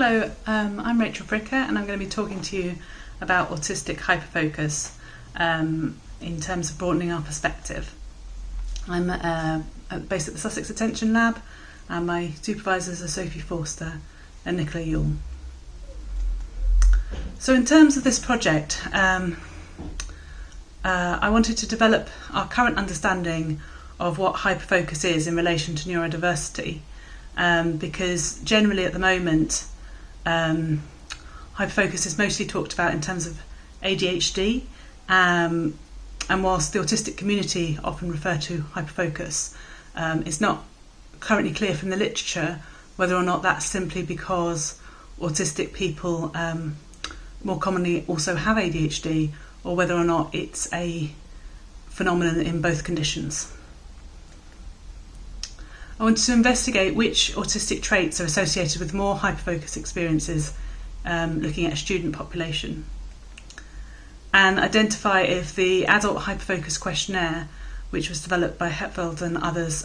Hello, I'm Rachel Bricker and I'm going to be talking to you about autistic hyperfocus in terms of broadening our perspective. I'm based at the Sussex Attention Lab and my supervisors are Sophie Forster and Nicola Yule. So in terms of this project, I wanted to develop our current understanding of what hyperfocus is in relation to neurodiversity, because generally at the moment hyperfocus is mostly talked about in terms of ADHD, and whilst the autistic community often refer to hyperfocus, it's not currently clear from the literature whether or not that's simply because autistic people more commonly also have ADHD, or whether or not it's a phenomenon in both conditions. I wanted to investigate which autistic traits are associated with more hyperfocus experiences, looking at a student population, and identify if the adult hyperfocus questionnaire, which was developed by Hetfeld and others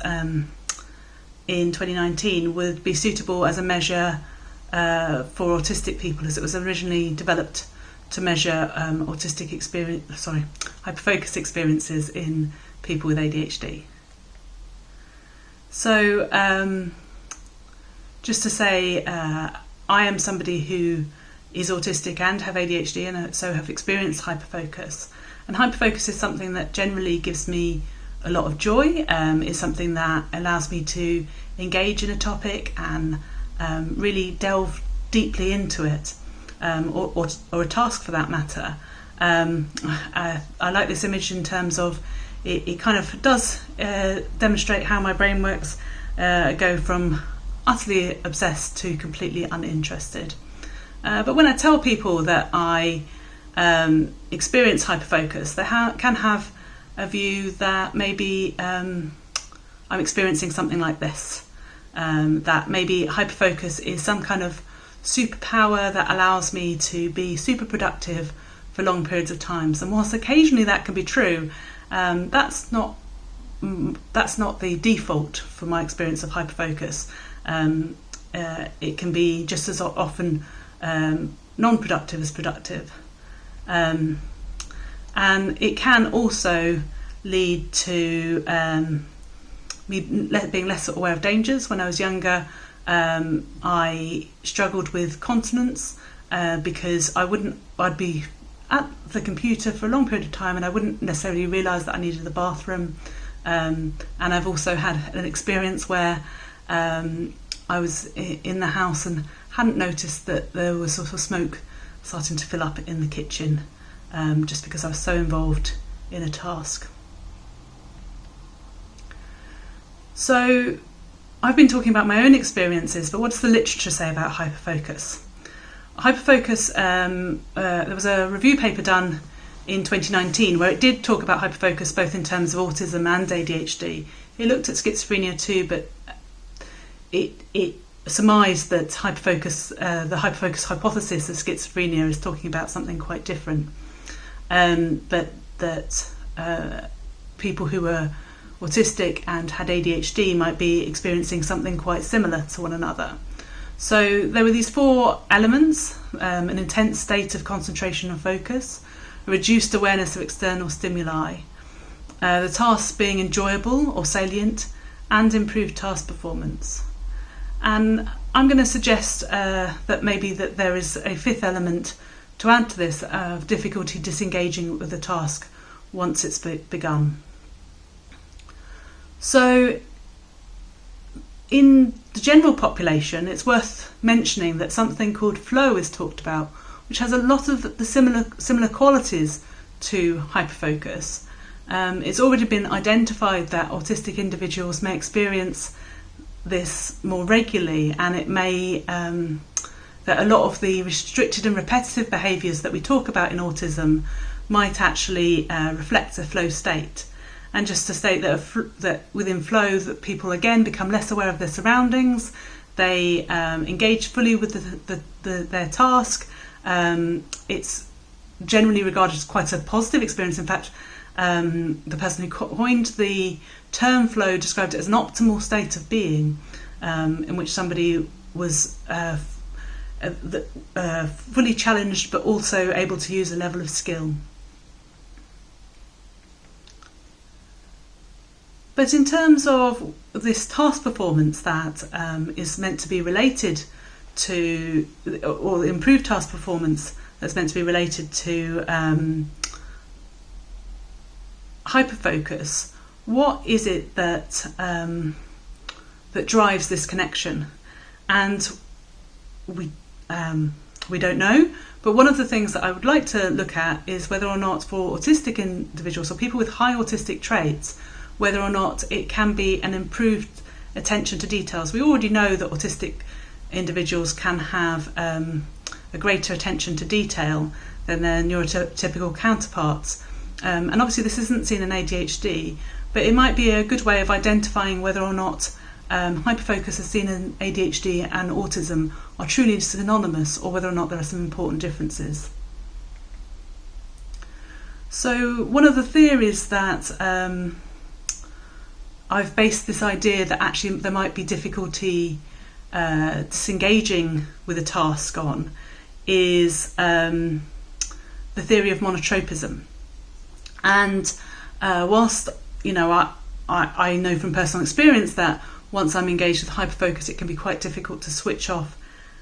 in 2019, would be suitable as a measure for autistic people, as it was originally developed to measure hyperfocus experiences in people with ADHD. So just to say, I am somebody who is autistic and have ADHD, and so have experienced hyperfocus. And hyperfocus is something that generally gives me a lot of joy. It's something that allows me to engage in a topic and really delve deeply into it, or a task for that matter. I like this image in terms of it kind of does demonstrate how my brain works, go from utterly obsessed to completely uninterested. But when I tell people that I experience hyperfocus, they can have a view that maybe I'm experiencing something like this, that maybe hyperfocus is some kind of superpower that allows me to be super productive for long periods of time. And whilst occasionally that can be true, that's not the default for my experience of hyperfocus. It can be just as often non-productive as productive, and it can also lead to me being less aware of dangers. When I was younger, I struggled with continence because I'd be at the computer for a long period of time and I wouldn't necessarily realise that I needed the bathroom. And I've also had an experience where I was in the house and hadn't noticed that there was sort of smoke starting to fill up in the kitchen, just because I was so involved in a task. So I've been talking about my own experiences, but what does the literature say about hyperfocus? Hyperfocus, there was a review paper done in 2019 where it did talk about hyperfocus both in terms of autism and ADHD. It looked at schizophrenia too, but it surmised that the hyperfocus hypothesis of schizophrenia is talking about something quite different, but that people who were autistic and had ADHD might be experiencing something quite similar to one another. So there were these four elements: an intense state of concentration and focus, a reduced awareness of external stimuli, the tasks being enjoyable or salient, and improved task performance. And I'm going to suggest that maybe that there is a fifth element to add to this, of difficulty disengaging with the task once it's begun. So in the general population, it's worth mentioning that something called flow is talked about, which has a lot of the similar qualities to hyperfocus. It's already been identified that autistic individuals may experience this more regularly, and it may that a lot of the restricted and repetitive behaviours that we talk about in autism might actually reflect a flow state. And just to state that within flow, that people again become less aware of their surroundings, they engage fully with their task. It's generally regarded as quite a positive experience. In fact, the person who coined the term flow described it as an optimal state of being, in which somebody was fully challenged but also able to use a level of skill. But in terms of this task performance that is meant to be related to, or improved task performance that's meant to be related to hyperfocus, what is it that that drives this connection? And we don't know, but one of the things that I would like to look at is whether or not for autistic individuals or people with high autistic traits, whether or not it can be an improved attention to details. We already know that autistic individuals can have a greater attention to detail than their neurotypical counterparts. And obviously this isn't seen in ADHD, but it might be a good way of identifying whether or not hyperfocus as seen in ADHD and autism are truly synonymous, or whether or not there are some important differences. So one of the theories that I've based this idea that actually there might be difficulty disengaging with a task on is the theory of monotropism. And whilst I know from personal experience that once I'm engaged with hyperfocus, it can be quite difficult to switch off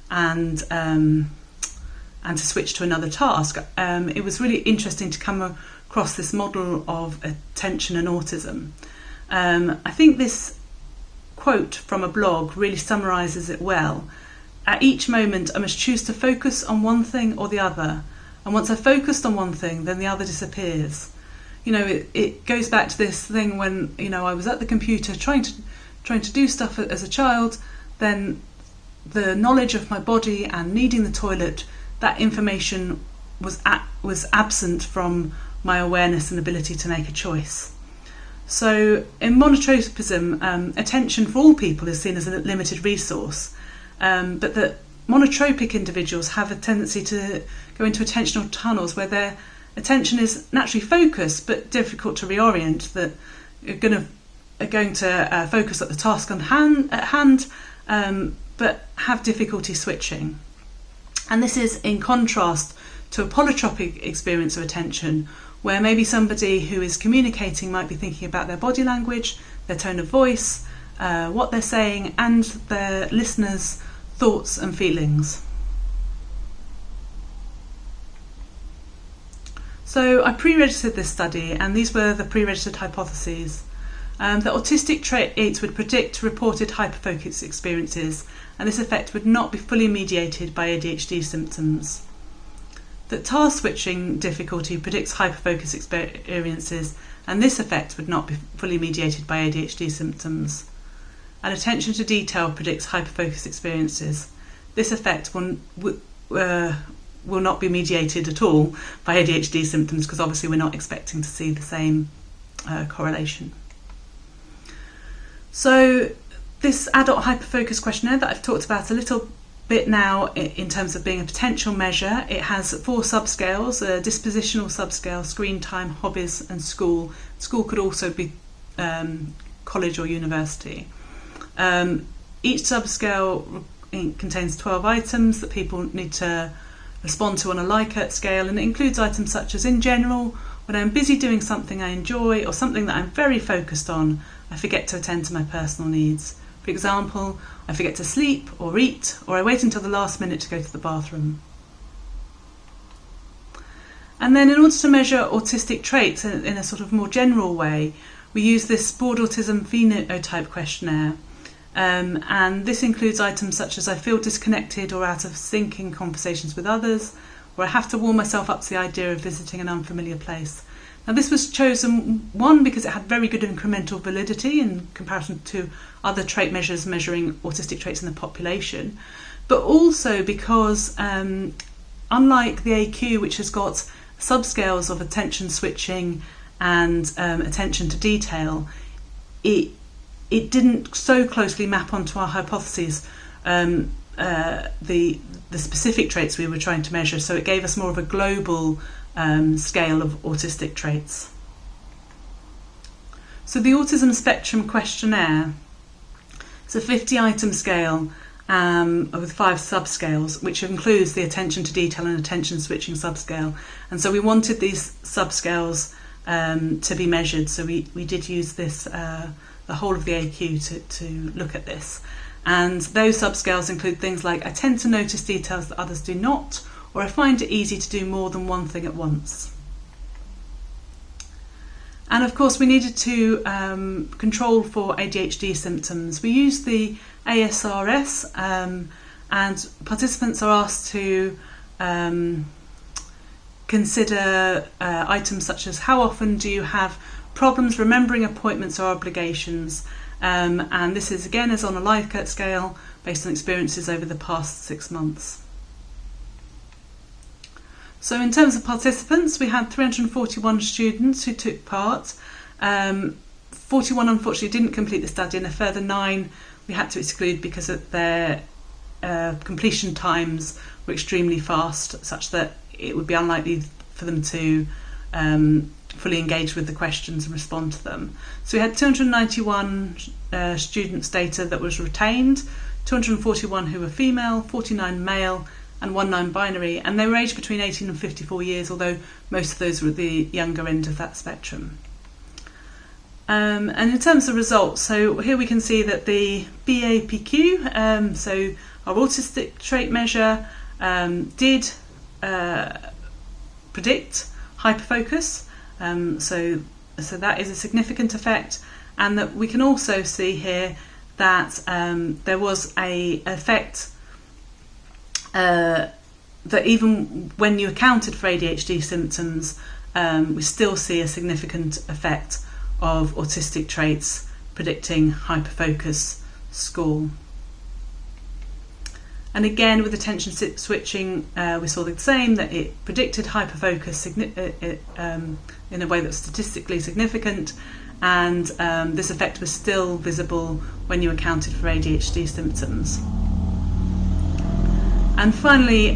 and to switch to another task. It was really interesting to come across this model of attention and autism. I think this quote from a blog really summarises it well. At each moment, I must choose to focus on one thing or the other. And once I've focused on one thing, then the other disappears. It goes back to this thing when, I was at the computer trying to do stuff as a child, then the knowledge of my body and needing the toilet, that information was absent from my awareness and ability to make a choice. So in monotropism, attention for all people is seen as a limited resource, but that monotropic individuals have a tendency to go into attentional tunnels where their attention is naturally focused but difficult to reorient, that are going to focus at the task at hand, but have difficulty switching. And this is in contrast to a polytropic experience of attention, where maybe somebody who is communicating might be thinking about their body language, their tone of voice, what they're saying, and their listeners' thoughts and feelings. So I pre-registered this study, and these were the pre-registered hypotheses. That autistic traits would predict reported hyperfocus experiences, and this effect would not be fully mediated by ADHD symptoms. That task switching difficulty predicts hyperfocus experiences, and this effect would not be fully mediated by ADHD symptoms. And attention to detail predicts hyperfocus experiences. This effect will not be mediated at all by ADHD symptoms, because obviously we're not expecting to see the same correlation. So this adult hyperfocus questionnaire that I've talked about a little bit now in terms of being a potential measure, it has 4 subscales: a dispositional subscale, screen time, hobbies and school. School could also be college or university. Each subscale contains 12 items that people need to respond to on a Likert scale, and it includes items such as: in general, when I'm busy doing something I enjoy or something that I'm very focused on, I forget to attend to my personal needs. For example, I forget to sleep or eat, or I wait until the last minute to go to the bathroom. And then in order to measure autistic traits in a sort of more general way, we use this broad autism phenotype questionnaire. And this includes items such as: I feel disconnected or out of sync in conversations with others, or I have to warm myself up to the idea of visiting an unfamiliar place. Now this was chosen, one, because it had very good incremental validity in comparison to other trait measures measuring autistic traits in the population, but also because unlike the AQ, which has got subscales of attention switching and attention to detail, it didn't so closely map onto our hypotheses the specific traits we were trying to measure, so it gave us more of a global scale of autistic traits. So the Autism Spectrum Questionnaire, it's a 50-item scale, with 5 subscales, which includes the attention to detail and attention switching subscale. And so we wanted these subscales to be measured. So we did use this, the whole of the AQ to look at this. And those subscales include things like, I tend to notice details that others do not, or I find it easy to do more than one thing at once. And of course we needed to control for ADHD symptoms. We used the ASRS, and participants are asked to consider items such as how often do you have problems remembering appointments or obligations, and this is again as on a Likert scale based on experiences over the past 6 months. So in terms of participants, we had 341 students who took part. 41 unfortunately didn't complete the study, and a further 9 we had to exclude because of their completion times were extremely fast, such that it would be unlikely for them to fully engage with the questions and respond to them. So we had 291 students' data that was retained, 241 who were female, 49 male, and 1 non-binary, and they were aged between 18 and 54 years, although most of those were at the younger end of that spectrum. And in terms of results, so here we can see that the BAPQ, so our autistic trait measure, did predict hyperfocus, so that is a significant effect, and that we can also see here that there was a effect that even when you accounted for ADHD symptoms, we still see a significant effect of autistic traits predicting hyperfocus score. And again, with attention switching, we saw the same, that it predicted hyperfocus in a way that was statistically significant, and this effect was still visible when you accounted for ADHD symptoms. And finally,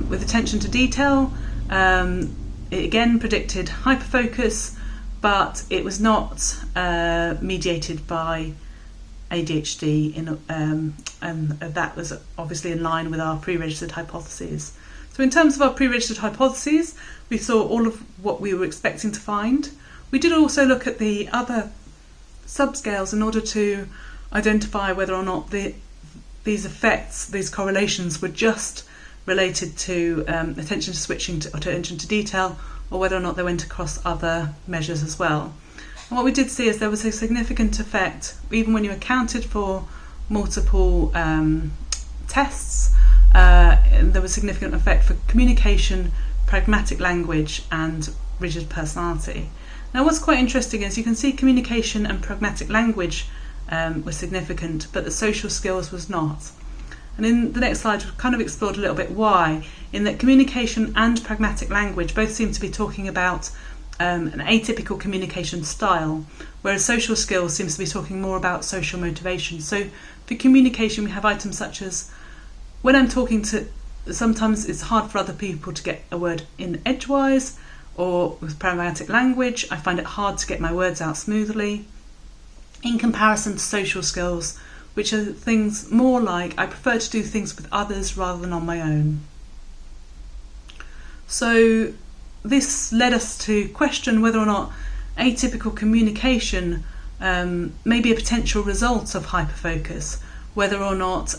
with attention to detail, it again predicted hyperfocus, but it was not mediated by ADHD, and that was obviously in line with our pre-registered hypotheses. So in terms of our pre-registered hypotheses, we saw all of what we were expecting to find. We did also look at the other subscales in order to identify whether or not these effects, these correlations, were just related to attention to switching or attention to detail, or whether or not they went across other measures as well. And what we did see is there was a significant effect, even when you accounted for multiple tests, there was significant effect for communication, pragmatic language, and rigid personality. Now what's quite interesting is you can see communication and pragmatic language was significant, but the social skills was not. And in the next slide, we've kind of explored a little bit why, in that communication and pragmatic language both seem to be talking about an atypical communication style, whereas social skills seems to be talking more about social motivation. So for communication, we have items such as, when I'm talking to, sometimes it's hard for other people to get a word in edgewise, or with pragmatic language, I find it hard to get my words out smoothly, in comparison to social skills, which are things more like, I prefer to do things with others rather than on my own. So this led us to question whether or not atypical communication may be a potential result of hyperfocus, whether or not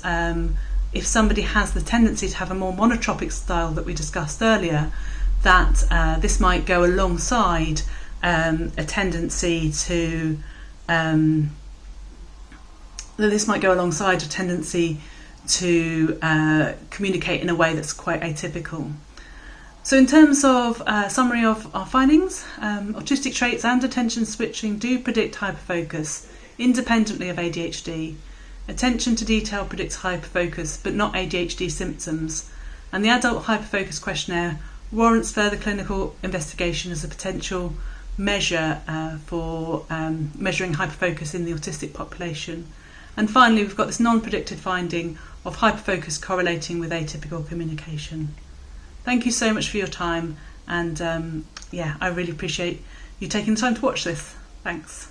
if somebody has the tendency to have a more monotropic style that we discussed earlier, that this might go alongside a tendency to communicate in a way that's quite atypical. So in terms of summary of our findings, autistic traits and attention switching do predict hyperfocus independently of ADHD. Attention to detail predicts hyperfocus, but not ADHD symptoms. And the adult hyperfocus questionnaire warrants further clinical investigation as a potential measure for measuring hyperfocus in the autistic population. And finally, we've got this non-predicted finding of hyperfocus correlating with atypical communication. Thank you so much for your time, and I really appreciate you taking the time to watch this. Thanks.